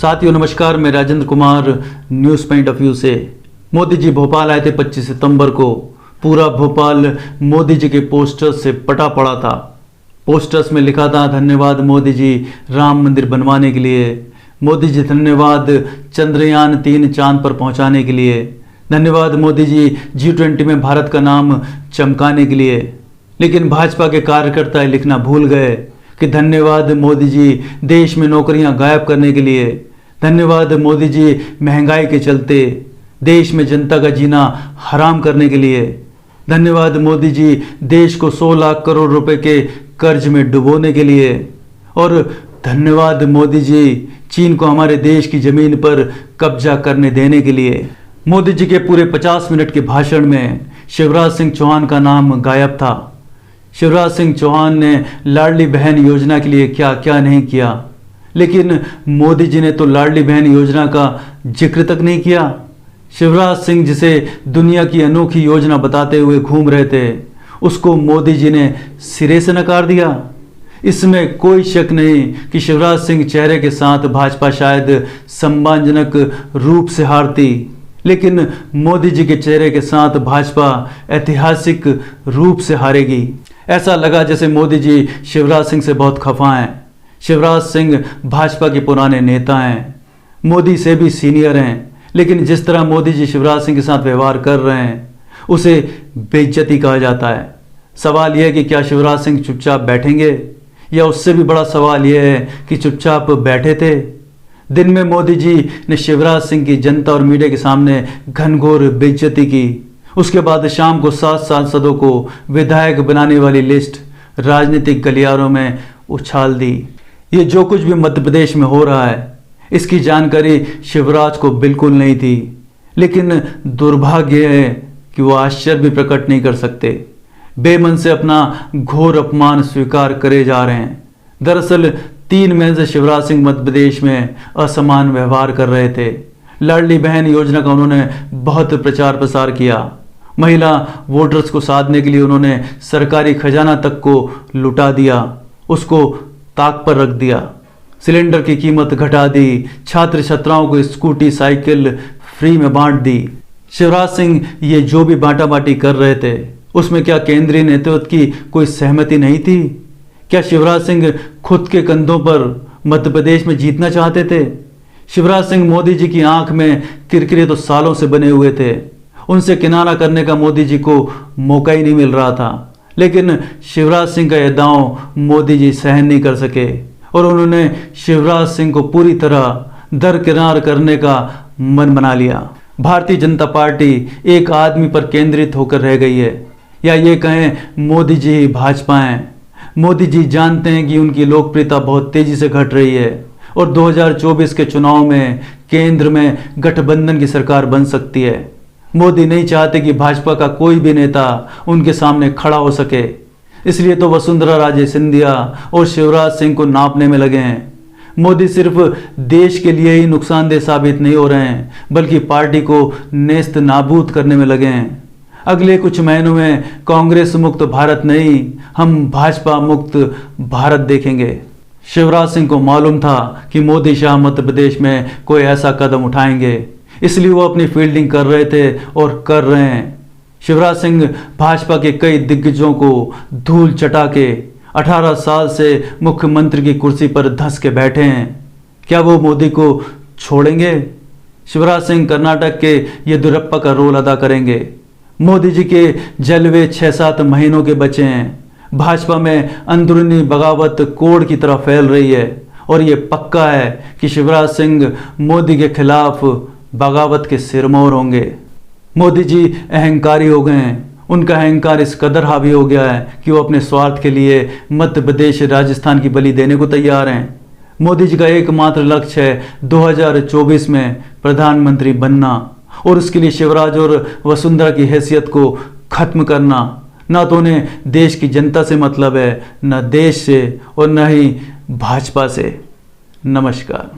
साथियों नमस्कार, मैं Rajendra Kumar news point of view से। मोदी जी भोपाल आए थे 25 सितंबर को। पूरा भोपाल मोदी जी के पोस्टर्स से पटा पड़ा था। पोस्टर्स में लिखा था, धन्यवाद मोदी जी राम मंदिर बनवाने के लिए, मोदी जी धन्यवाद चंद्रयान 3 चांद पर पहुंचाने के लिए, धन्यवाद मोदी जी G20 में भारत का नाम चमकाने के लिए। लेकिन भाजपा के कार्यकर्ता लिखना भूल गए कि धन्यवाद मोदी जी देश में नौकरियां गायब करने के लिए, धन्यवाद मोदी जी महंगाई के चलते देश में जनता का जीना हराम करने के लिए, धन्यवाद मोदी जी देश को 100 लाख करोड़ रुपए के कर्ज में डुबोने के लिए, और धन्यवाद मोदी जी चीन को हमारे देश की जमीन पर कब्जा करने देने के लिए। मोदी जी के पूरे 50 मिनट के भाषण में शिवराज सिंह चौहान का नाम गायब था। शिवराज सिंह चौहान ने लाडली बहन योजना के लिए क्या क्या नहीं किया, लेकिन मोदी जी ने तो लाडली बहन योजना का जिक्र तक नहीं किया। शिवराज सिंह जिसे दुनिया की अनोखी योजना बताते हुए घूम रहे थे, उसको मोदी जी ने सिरे से नकार दिया। इसमें कोई शक नहीं कि शिवराज सिंह चेहरे के साथ भाजपा शायद सम्मानजनक रूप से हारती, लेकिन मोदी जी के चेहरे के साथ भाजपा ऐतिहासिक रूप से हारेगी। ऐसा लगा जैसे मोदी जी शिवराज सिंह से बहुत खफा हैं। शिवराज सिंह भाजपा के पुराने नेता हैं, मोदी से भी सीनियर हैं, लेकिन जिस तरह मोदी जी शिवराज सिंह के साथ व्यवहार कर रहे हैं उसे बेइज्जती कहा जाता है। सवाल यह है कि क्या शिवराज सिंह चुपचाप बैठेंगे, या उससे भी बड़ा सवाल यह है कि चुपचाप बैठे थे। दिन में मोदी जी ने शिवराज सिंह की जनता और मीडिया के सामने घनघोर बेइज्जती की। उसके बाद शाम को 7 सांसदों को विधायक बनाने वाली लिस्ट राजनीतिक गलियारों में उछाल दी। ये जो कुछ भी मध्य प्रदेश में हो रहा है, इसकी जानकारी शिवराज को बिल्कुल नहीं थी, लेकिन दुर्भाग्य है कि वो आश्चर्य भी प्रकट नहीं कर सकते। बेमन से अपना घोर अपमान स्वीकार करे जा रहे हैं। दरअसल 3 महीने से शिवराज सिंह मध्य प्रदेश में असमान व्यवहार कर रहे थे। लाडली बहन योजना का उन्होंने बहुत प्रचार प्रसार किया। महिला वोटर्स को साधने के लिए उन्होंने सरकारी खजाना तक को लुटा दिया, उसको ताक पर रख दिया। सिलेंडर की कीमत घटा दी, छात्र छात्राओं को स्कूटी साइकिल फ्री में बांट दी। शिवराज सिंह ये जो भी बांटा बांटी कर रहे थे, उसमें क्या केंद्रीय नेतृत्व की कोई सहमति नहीं थी? क्या शिवराज सिंह खुद के कंधों पर मध्य प्रदेश में जीतना चाहते थे? शिवराज सिंह मोदी जी की आंख में किरकिरे तो सालों से बने हुए थे। उनसे किनारा करने का मोदी जी को मौका ही नहीं मिल रहा था, लेकिन शिवराज सिंह का यह दांव मोदी जी सहन नहीं कर सके और उन्होंने शिवराज सिंह को पूरी तरह दरकिनार करने का मन बना लिया। भारतीय जनता पार्टी एक आदमी पर केंद्रित होकर रह गई है, या ये कहें मोदी जी भाजपा हैं। मोदी जी जानते हैं कि उनकी लोकप्रियता बहुत तेजी से घट रही है और 2024 के चुनाव में केंद्र में गठबंधन की सरकार बन सकती है। मोदी नहीं चाहते कि भाजपा का कोई भी नेता उनके सामने खड़ा हो सके, इसलिए तो वसुंधरा राजे सिंधिया और शिवराज सिंह को नापने में लगे हैं। मोदी सिर्फ देश के लिए ही नुकसानदेह साबित नहीं हो रहे हैं, बल्कि पार्टी को नेस्त नाबूद करने में लगे हैं। अगले कुछ महीनों में कांग्रेस मुक्त भारत नहीं, हम भाजपा मुक्त भारत देखेंगे। शिवराज सिंह को मालूम था कि मोदी शाह मध्य प्रदेश में कोई ऐसा कदम उठाएंगे, इसलिए वो अपनी फील्डिंग कर रहे थे और कर रहे हैं। शिवराज सिंह भाजपा के कई दिग्गजों को धूल चटा के 18 साल से मुख्यमंत्री की कुर्सी पर धंस के बैठे हैं। क्या वो मोदी को छोड़ेंगे? शिवराज सिंह कर्नाटक के येदियुरप्पा का रोल अदा करेंगे। मोदी जी के जलवे 6-7 महीनों के बचे हैं। भाजपा में अंदरूनी बगावत कोड़ की तरह फैल रही है और ये पक्का है कि शिवराज सिंह मोदी के खिलाफ बगावत के सिरमौर होंगे। मोदी जी अहंकारी हो गए हैं। उनका अहंकार इस कदर हावी हो गया है कि वो अपने स्वार्थ के लिए मध्य प्रदेश राजस्थान की बलि देने को तैयार हैं। मोदी जी का एकमात्र लक्ष्य है 2024 में प्रधानमंत्री बनना, और उसके लिए शिवराज और वसुंधरा की हैसियत को खत्म करना। ना तो उन्हें देश की जनता से मतलब है, न देश से और न ही भाजपा से। नमस्कार।